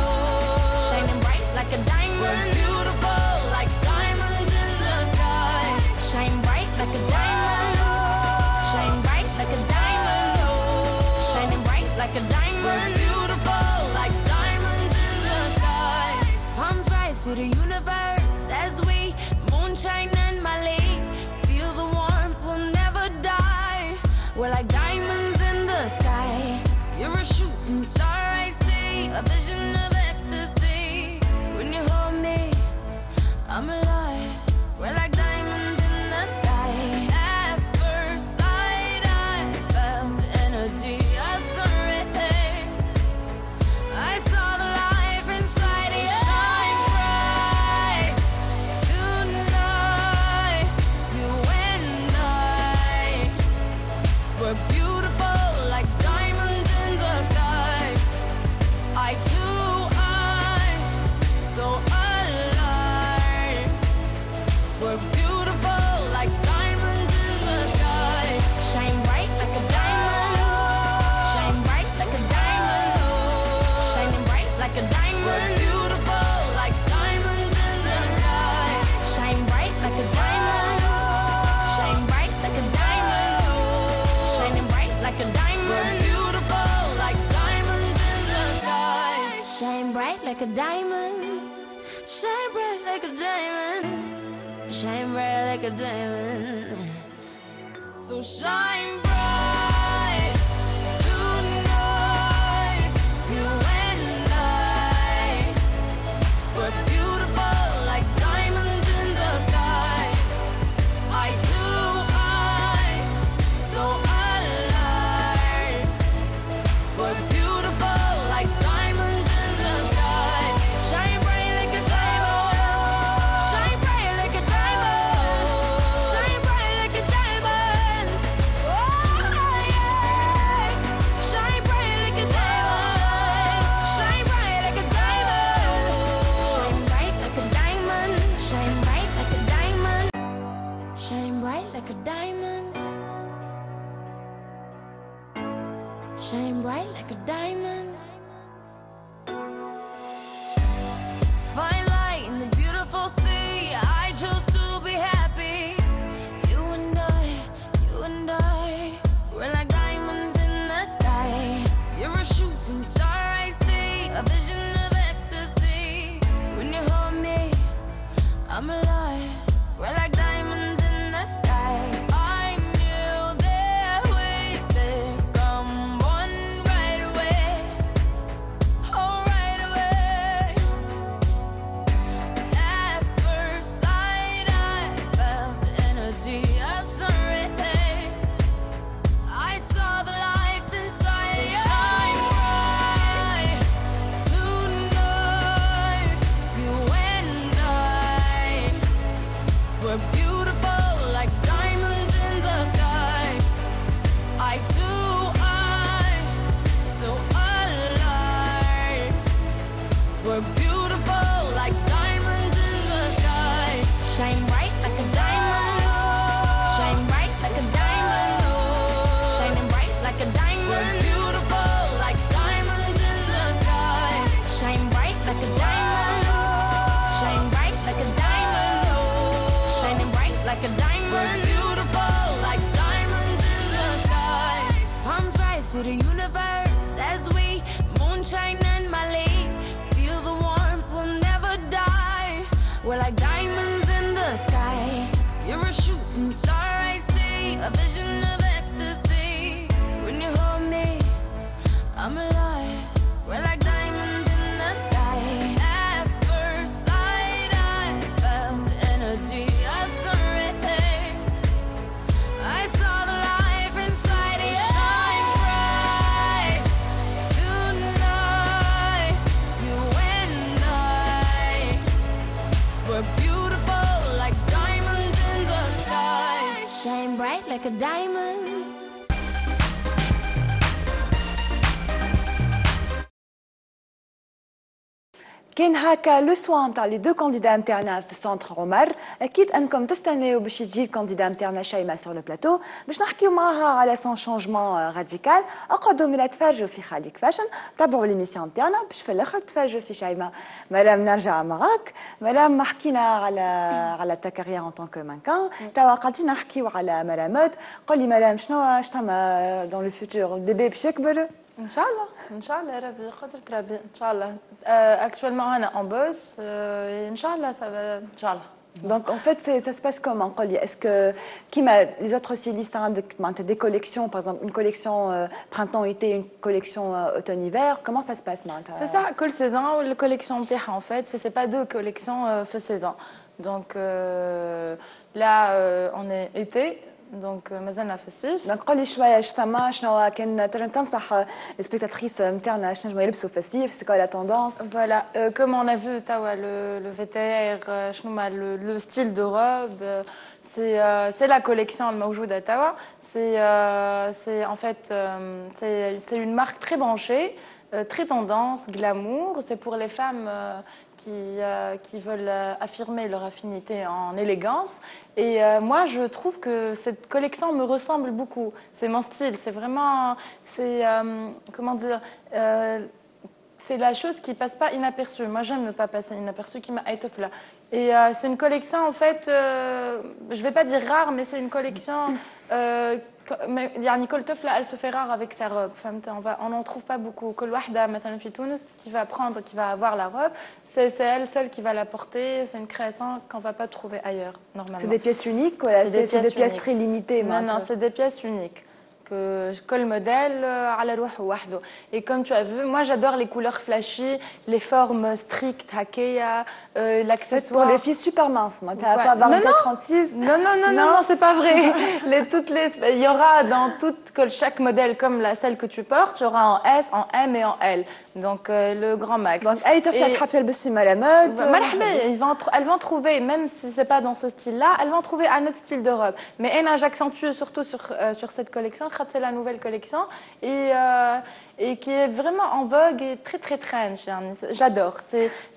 Shining bright like a diamond. We're beautiful like diamonds in the sky. Shine bright like a diamond. Shine bright like a diamond. Shining bright like a diamond. We're beautiful like diamonds in the sky. Palms rise to the universe as we moonshine and Mali. Feel the warmth, we'll never die. We're like diamonds in the sky. You're a shooting star, I see. A vision of ecstasy. When you hold me, I'm alive. We're like diamonds in the sky. At first sight, I felt the energy of sun rays. I saw the life inside you. Shine bright tonight. You and I, we're beautiful like diamonds in the sky. Eye to eye, so alive. We're beautiful like diamonds in the sky. Shine bright like a diamond. Shine bright like a diamond. Shining bright like a diamond. We're beautiful like diamonds in the sky. Shine bright like a diamond. Shine bright like a diamond. Shining bright like a diamond. We're beautiful like diamonds in the sky. Shine bright like a diamond. Shine bright like a diamond. Shine bright like a diamond. So shine bright tonight. You and I, we're beautiful like diamonds in the sky. Eye to eye, so alive. We're beautiful like diamonds in the sky. Shine bright like a diamond. Shine bright like a diamond. Shine bright like a diamond. Oh yeah. Shine bright like a diamond. Shine bright like a diamond. Shine bright like a diamond. Shine bright like a diamond. Shine bright like a diamond. Shine bright like a diamond. Find light in the beautiful sea. I chose to be happy. You and I, we're like diamonds in the sky. You're a shooting star, I see. A vision of ecstasy. When you hold me, I'm alive. We're like diamonds in the sky. I knew that we'd become one right away. Oh, right away. At first sight, I felt the energy of sun rays. I saw the life inside you. Shine bright tonight. You and I, we're beautiful like diamonds in the sky. Eye to eye, so alive. We're beautiful like diamonds in the sky. Shine bright like a diamond. Shine bright like a diamond. Shining bright like a diamond. We're beautiful like diamonds in the sky. Shine bright like a diamond. Shine bright like a diamond. Shining bright like a diamond. We're beautiful like diamonds in the sky. Palms rise to the universe as we moonshine and Mali. Feel the warmth, we'll never die. We're like diamonds in the sky. You're a shooting star, I see. A vision of ecstasy. When you hold me, I'm alive. We're like diamonds in the sky. At first sight, I felt the energy of sun rays. I saw the life inside you. Shine bright tonight. You and I, we're beautiful like diamonds in the sky. Shine bright like a diamond. كان هكا لو سوان تاع لي دو كانديدا نتاعنا في سونتر عمر. اكيد انكم تستناو باش تجي الكانديدا نتاعنا شيماء سور لو بلاتو باش نحكيو معاها على سون شونجمون راديكال. اقعدوا من تفرجوا في خليك فاشن، تابعوا ليميسيون نتاعنا باش في الاخر تفرجوا في شيماء. مدام نرجع معاك. مدام حكينا على تا كارير ان طون كو مانكان، توا قاعدين نحكيو على مدام. قولي مدام شنو تما دون لو فيتور؟ البيبي باش يكبر ان شاء الله ان شاء الله يا ربي قدرة ربي ان شاء الله. اكشوالمون انا اون بوس ان شاء الله ça va ان شاء الله. Donc en fait ça se passe comment قولي est-ce que les autres stylistes عندك des collections par exemple une collection printemps-été, une collection automne-hiver, comment ça se passe معناتها؟ C'est ça, كل saison les collections نتاعها en fait, c'est pas deux collections في saison. Donc là on est été donc مازلنا في الصيف. دونك قولي شويه شنو كان تنصح لي سبيكتاتريس نتاعنا شنو نجمو يلبسوا في الصيف؟ سي كوا لا توندونس؟ Voilà, comme on a vu توا le VTR شنو le style de robe, c'est la collection الموجودة توا. C'est en fait c'est une marque très branchée, très tendance, glamour. C'est pour les femmes qui veulent affirmer leur affinité en élégance. Et moi, je trouve que cette collection me ressemble beaucoup. C'est mon style. C'est vraiment, comment dire, c'est la chose qui passe pas inaperçue. Moi, j'aime ne pas passer inaperçue, qui m'a été là. Et c'est une collection, en fait, je vais pas dire rare, mais c'est une collection. يعني كل طفلة elle se fait rare avec sa robe. On n'en trouve pas beaucoup. كل واحدة مثلا في تونس qui va avoir la robe, c'est elle seule qui va la porter. C'est une création qu'on va pas trouver ailleurs normalement. C'est des pièces uniques ou c'est des pièces très limitées? Non, c'est des pièces uniques. Que le modèle à la وحده. Et comme tu as vu, moi j'adore les couleurs flashy, les formes strictes, hakeya, l'accessoire. Pour les filles super minces, moi, t'as pas 24-36. Non, c'est pas vrai. Il y aura dans chaque modèle comme celle que tu portes, il y aura en S, en M et en L. Donc le grand max. Donc أي طفلة تحب تلبس à la mode. Elles vont trouver, même si c'est pas dans ce style-là, elles vont trouver un autre style de robe. Mais j'accentue surtout sur cette collection. C'est la nouvelle collection et qui est vraiment en vogue et très très trench. J'adore.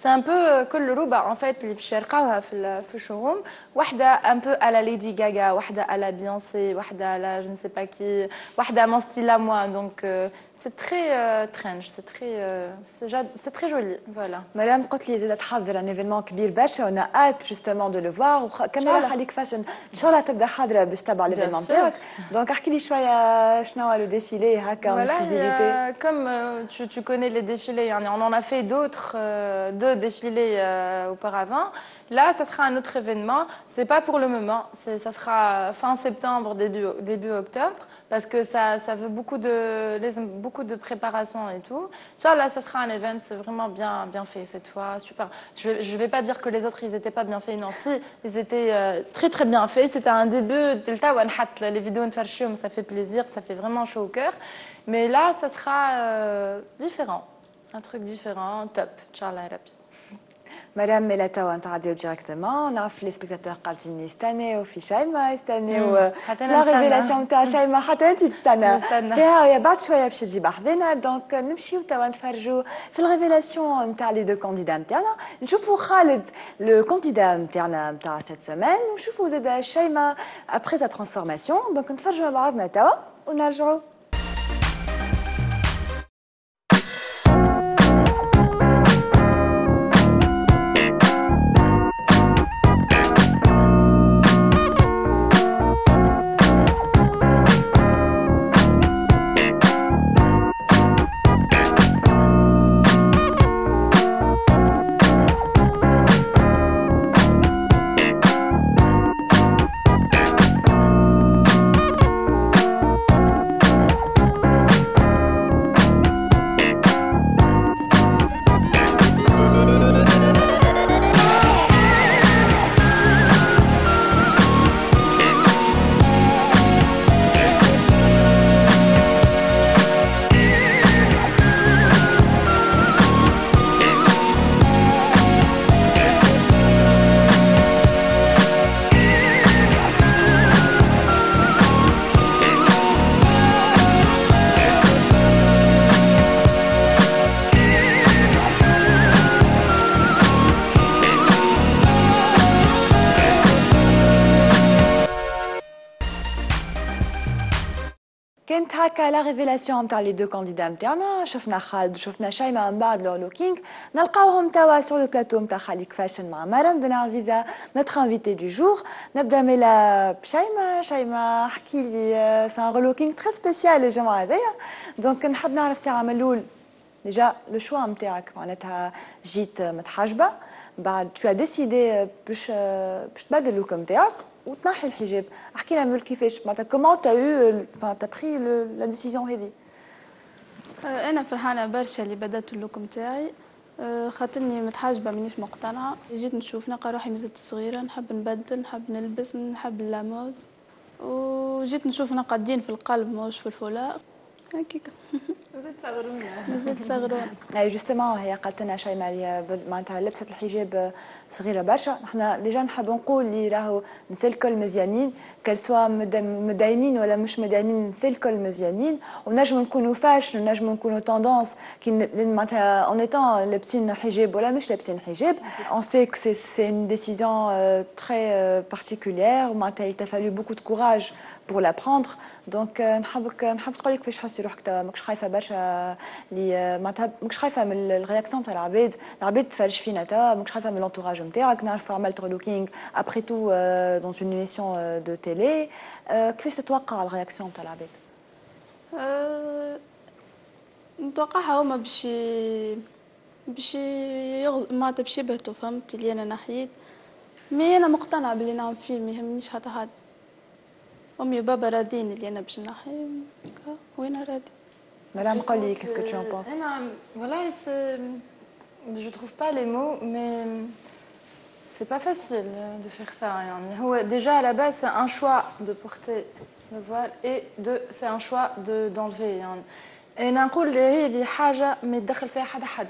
C'est un peu كل روبة en fait اللي باش يلقاوها في الشوروم. واحدة un peu à la Lady Gaga, واحدة à la Beyoncé, واحدة à la je ne sais pas qui, واحدة à mon style à moi. Donc c'est très trench, c'est très joli. Voilà. Madame قلت لي زاد تحضر un événement كبير برشا وأنا hâte justement de le voir. وكمان خليك فاشن إن شاء الله تبدأ حاضرة باش تتبع l'événement نتاعك. Donc احكي لي شوية شنو le défilé هكا en exclusivité. Comme tu connais les défilés, on en a fait deux défilés auparavant. Là, ça sera un autre événement. C'est pas pour le moment. Ça sera fin septembre, début octobre, parce que ça veut beaucoup de préparation et tout. Inch'Allah, ça sera un événement. C'est vraiment bien fait cette fois. Super. Je vais pas dire que les autres ils étaient pas bien faits. Non, si, ils étaient très très bien faits. C'était un début. Les vidéos ça fait plaisir, ça fait vraiment chaud au cœur. Mais là, ça sera différent. Un truc différent, top. Inch'Allah, Rabbi. Madame ميلاتا نتعديو ديريكتومون. نعرف لي سبيكتاتور قاعدين يستناو في شيماء، يستناو لا ريفيلاسيون نتاع شيماء. حتى انت تستنى فيها ويا بعد شويه باش تجي بحذنا. دونك نمشيو توا نتفرجوا في الريفيلاسيون نتاع لي دو كانديدا نتاعنا. نشوفوا خالد لو كانديدا نتاعنا نتاع سيت سيمين، ونشوفوا زاد شيماء ابري سا ترانسفورماسيون. دونك نتفرجوا مع بعضنا توا ونرجعوا. كانت هكا لا ريفيلاسيون نتاع لي دو كانديدا نتاعنا. شفنا خالد وشفنا شيماء من بعد لو لوكينغ. نلقاوهم توا سور لو بلاتو نتاع خليك فاشن مع مريم بن عزيزه نوتر انفيتي دو جور. نبدا ميلا بشيماء. شيماء احكي لي سان رولوكينغ تري سبيسيال الجمعه هذيا، دونك نحب نعرف ساعه من الاول ديجا لو شوا نتاعك معناتها جيت متحجبه بعد تو ديسيدي باش تبدل اللوك نتاعك وتنحي الحجاب. احكي لنا من كيفاش معناتها كومون تا يو تا بري لا ديسيزيون هذه. انا فرحانه برشا اللي بدات اللوك نتاعي، خاطرني متحجبه مانيش مقتنعه. جيت نشوف نلقى روحي مازلت صغيره، نحب نبدل، نحب نلبس، نحب لامود، وجيت نشوف نلقى الدين في القلب مش في الفولاق هكاك. مازلت صغرونه. اي جوستومون هي قالت لنا شيماء معناتها لبست الحجاب صغيره برشا. نحنا ديجا نحب نقول اللي راهو نساء الكل مزيانين، كل سوا مداينين ولا مش مداينين، نساء الكل مزيانين ونجموا نكونوا فاشل ونجموا نكونوا توندونس كي معناتها اون ايتون لابسين حجاب ولا مش لابسين حجاب. اون سي كو سي اون ديسيزيون تري بارتيكولير معناتها il t'a fallu beaucoup de courage pour la prendre. دونك نحب تقولي كيفاش حسي روحك توا. ماكش خايفه برشا اللي معناتها ماكش خايفه من الرياكسيون تاع العباد تفرج فينا توا، ماكش خايفه من لونتوراج نتاعك. نعرف عملت رولوكينغ ابري تو دون اون ايميسيون دو تيلي، كيفاش تتوقع الرياكسيون تاع العباد؟ نتوقعها هما باش معناتها باش يبهتوا، فهمت اللي انا نحيت. مي انا مقتنعه باللي نعمل فيه، ما يهمنيش حتى حد. امي وبابا راضيين اللي انا باش نحي، وانا راضي. Madame قولي qu'est-ce que tu en penses؟ انا والله je trouve pas les mots mais c'est pas facile de faire ça يعني. هو déjà à la base c'est un choix de porter le voile et c'est un choix d'enlever يعني. انا نقول هذه حاجه ما يتدخل فيها حد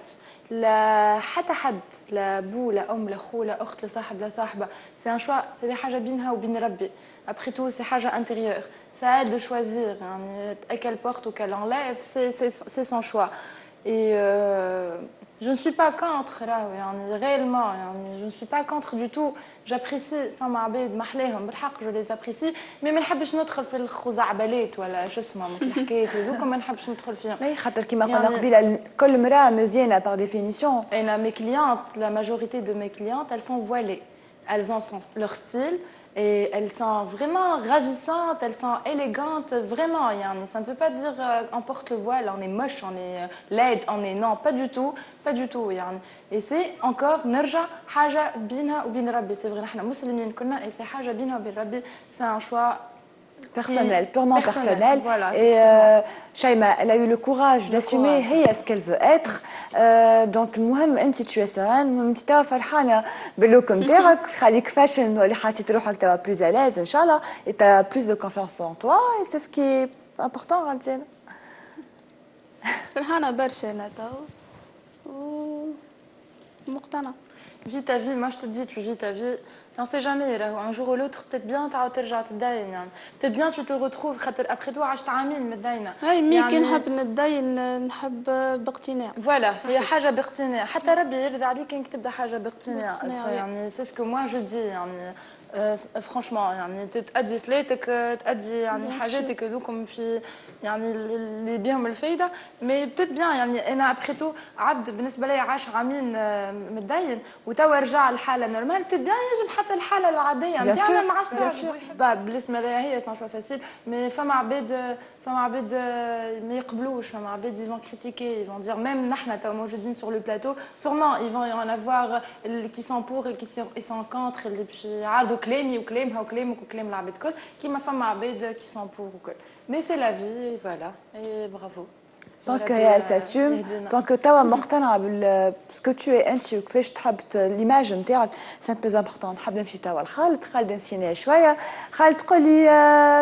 لا حتى حد، لا بو لا ام لا خو لا اخت لا صاحب لا صاحبه. سي ان شوا، سي حاجه بينها وبين ربي. Après tout, c'est حاجة intérieure. C'est à elle de choisir. Qu'elle porte ou qu'elle enlève, c'est son choix. Et je ne suis pas contre, là, réellement. Je ne suis pas contre du tout. J'apprécie, enfin, عباد محلاهم بالحق, je les apprécie. Mais ما نحبش ندخل في الخزعبلات ولا شو اسمه الحكايات هذوك ما نحبش ندخل فيهم. اي خاطر كيما قلنا قبيله كل مرأة مزيانة par définition. Et mes clientes, la majorité de mes clientes, elles sont voilées. Elles ont leur style. Et elles sont vraiment ravissantes, elles sont élégantes, vraiment. Ça ne veut pas dire on porte le voile, on est moche, on est laide, on est... Non, pas du tout, pas du tout. Et c'est encore نرجع حاجة بينها وبين ربي. C'est vrai, نحن مسلمين كلنا et c'est حاجة بينها وبين ربي. C'est un choix personnel, purement personnel. Voilà, et Shaima, elle a eu le courage d'assumer ce qu'elle veut être. Donc المهم انت tu es sereine وانت توا فرحانه باللوك نتاعك، خليك فاشن ولا حسيت روحك توا plus à l'aise ان شاء الله et tu as plus de confiance en toi et c'est ce qui est important عندنا. فرحانه برشا انا توا ومقتنعه. Vis ta vie, moi je te dis, tu vis ta vie. On ne sait jamais, un jour ou l'autre, peut-être bien, peut-être bien tu te retrouves, après toi, عشت عامين متداينة. مي كي نحب نتدين نحب باقتناع. Voilà, هي حاجة باقتناع، حتى ربي يرضى عليك إنك تبدا حاجة باقتناع. يعني c'est ce que moi je dis يعني. فرانشمون يعني تأدي صلاتك، تأدي يعني حاجاتك هذوكم في يعني اللي بيهم الفايده. مي بتت بيان يعني انا ابخي تو عبد بالنسبه لي عاش عامين متدين وتوا رجع الحاله نورمال، بتت بيان يجب حتى الحاله العاديه نتاعنا ما عادش تعرف بالنسبه لي هي سان شوا فاسيل. مي فما عباد ما يقبلوش، فما عباد ils vont critiquer, ils vont dire même نحنا توا موجودين sur le plateau sûrement ils vont y en avoir qui sont pour et qui sont contre اللي باش يعارضوا كلامي وكلامها وكلامك وكلام العباد الكل، كيما فما عباد qui sont pour وكل. Mais c'est la vie, et voilà. Et bravo. Tant qu'elle s'assume, tant que tu es مقتنعة ce que tu es انت وكيفاش تحب l'image نتاعك، c'est le plus important. نحب نمشي توا لخالد، خالد نسيناه شوية. خالد تقول لي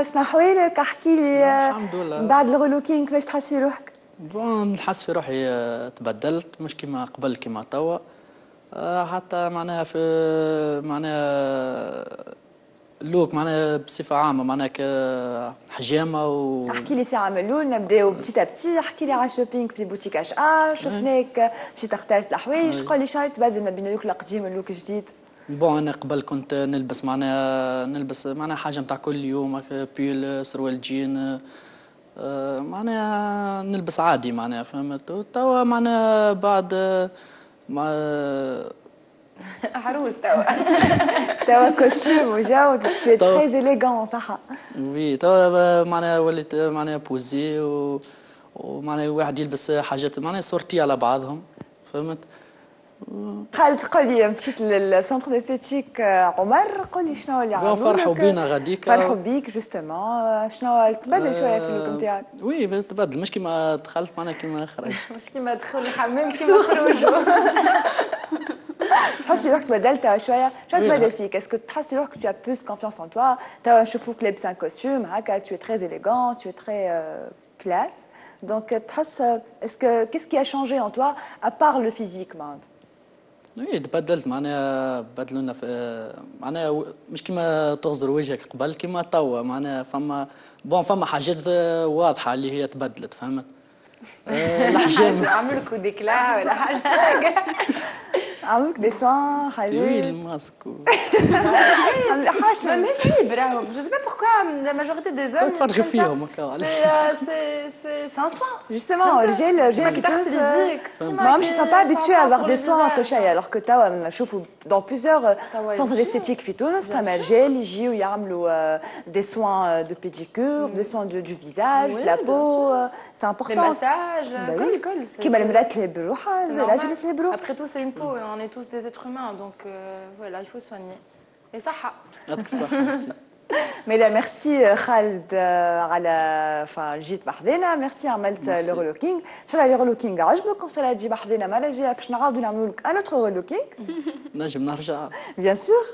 شنو أحوالك؟ احكي لي الحمد لله بعد الغلوكين كيفاش تحسي روحك؟ بون نحس في روحي تبدلت، مش كيما قبل كيما توا. حتى معناها في معناها اللوك معناها بصفة عامة معناها كحجامة احكي لي ساعة من الأول نبداو بتيتا بتي. احكي لي على شوبينغ في بوتيك اش شفناك مشيت اخترت الحوايج، قول لي شنو تبدل ما بين اللوك القديم واللوك الجديد؟ بون انا قبل كنت نلبس معناها حاجة نتاع كل يوم، بيل سروال جين معناها نلبس عادي معناها فهمت توا معناها بعد مع عروس توا. توا كوستيم وجا tu es très élégant صح. وي توا معناها وليت معناها بوزي ومعناها الواحد يلبس حاجات معناها صورتي على بعضهم فهمت. خالد قول لي مشيت للسونتر ديستيتيك عمر قول لي شنو اللي عملوا فرحوا بينا غاديك فرحوا بيك جوستومون شنو تبدل شويه في اللوك نتاعك وي تبدل مش كيما دخلت معناها كيما خرجت مش كيما دخل الحمام كيما خروجه تحسي روحك تبدلت شويه شنو تبدل فيك اسكو تحسي روحك tu as plus confiance en toi توا نشوفوك لابس ان كوستيم هكا tu es très élégant tu es très classe donc تحس اسكو qu'est-ce qui a changé en toi à part le physique معناتها وي تبدلت معناها بدلونا في معناها مش كيما تغزر وجهك قبل كيما توا معناها فما حاجات واضحه اللي هي تبدلت فهمت. الحجام عملوا لكم ديكلا ولا حاجه عملك دي سوان حاجات وي الماسك حاجه ماهيش عيب راهو جو سي با بوركوا لا ماجوريتي دي زوم تفرجوا فيهم هكا سي ان سوان justement الرجال كي تغسل يديك ماهمش sont pas habitués à avoir des soins كل شيء alors que توا نشوفوا dans plusieurs centres d'esthétique في تونس تما رجال يجيو يعملوا des soins de pédicure des soins du visage de la peau c'est important des massages كل كيما المرأة تلهي بروحها الراجل يتلهي بروحه après tout c'est une peau on est tous des êtres humains donc voilà il faut soigner et صحة يعطيك الصحة Mais là, merci Khaled على جيت بحذنا ميرسي عملت لو رولوكينغ ان شاء الله لو رولوكينغ عجبك وان شاء الله تجي بحذنا المره الجايه باش نعاودوا نعملوا لك ان اوتر رولوكينغ نجم نرجع بيان سور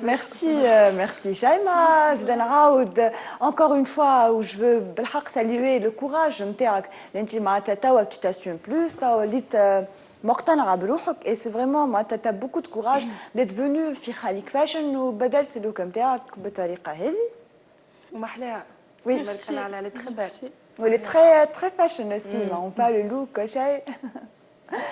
merci شيماء زيد نعاود encore une fois où je veux بالحق saluer le courage نتاعك اللي انت معناتها توا tu t'assumes plus توا وليت مقتنعة بروحك et c'est vraiment معناتها t'as beaucoup de courage d'être venue في خاليك فاشن وبدلت اللوك نتاعك بالطريقة هذه ومحلاها oui merci على très belle elle est très fashion aussi on parle le look كل شيء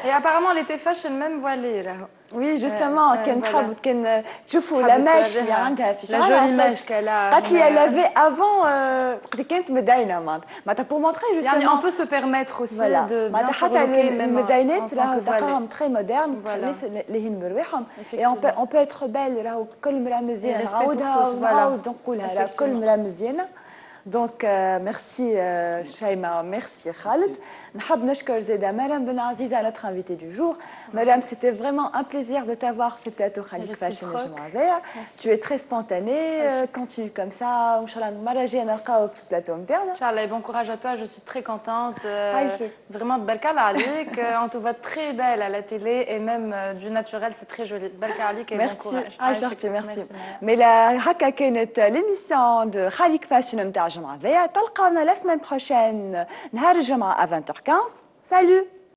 et apparemment elle était fashion même voilée راهو Oui, justement, كان تحب كان تشوفوا لا ماش اللي عندها في شعرها. لا جولي ماش كلا. قالت لي elle avait avant كانت مدينة معناتها pour montrer justement. يعني on peut se permettre aussi de معناتها حتى المدينات راهو تلقاهم très moderne الناس اللي هن برواحهم et on peut être belle راهو كل مرأة مزيانة نعاودها ونعاود نقولها راهو كل مرأة مزيانة. Donc merci Shaima, merci Khaled. نحب نشكر زيدا Madame Ben Aziza, notre invitée du jour. Madame, c'était vraiment un plaisir de t'avoir fait plateau Khalik Fashion Jumavea. Tu es très spontanée, continue comme ça. Inch'Allah, المرة الجاية نلقاوك في البلاteau نتاعنا. Inch'Allah, bon courage à toi, je suis très contente. Vraiment, تبارك عليك. On te voit très belle à la télé et même du naturel, c'est très joli. تبارك عليك et bon courage. Merci. Mais là, هكا كانت l'émission de Khalik Fashion نتاع جمعة تلقاونا la semaine prochaine نهار الجمعة à 20h15. Salut!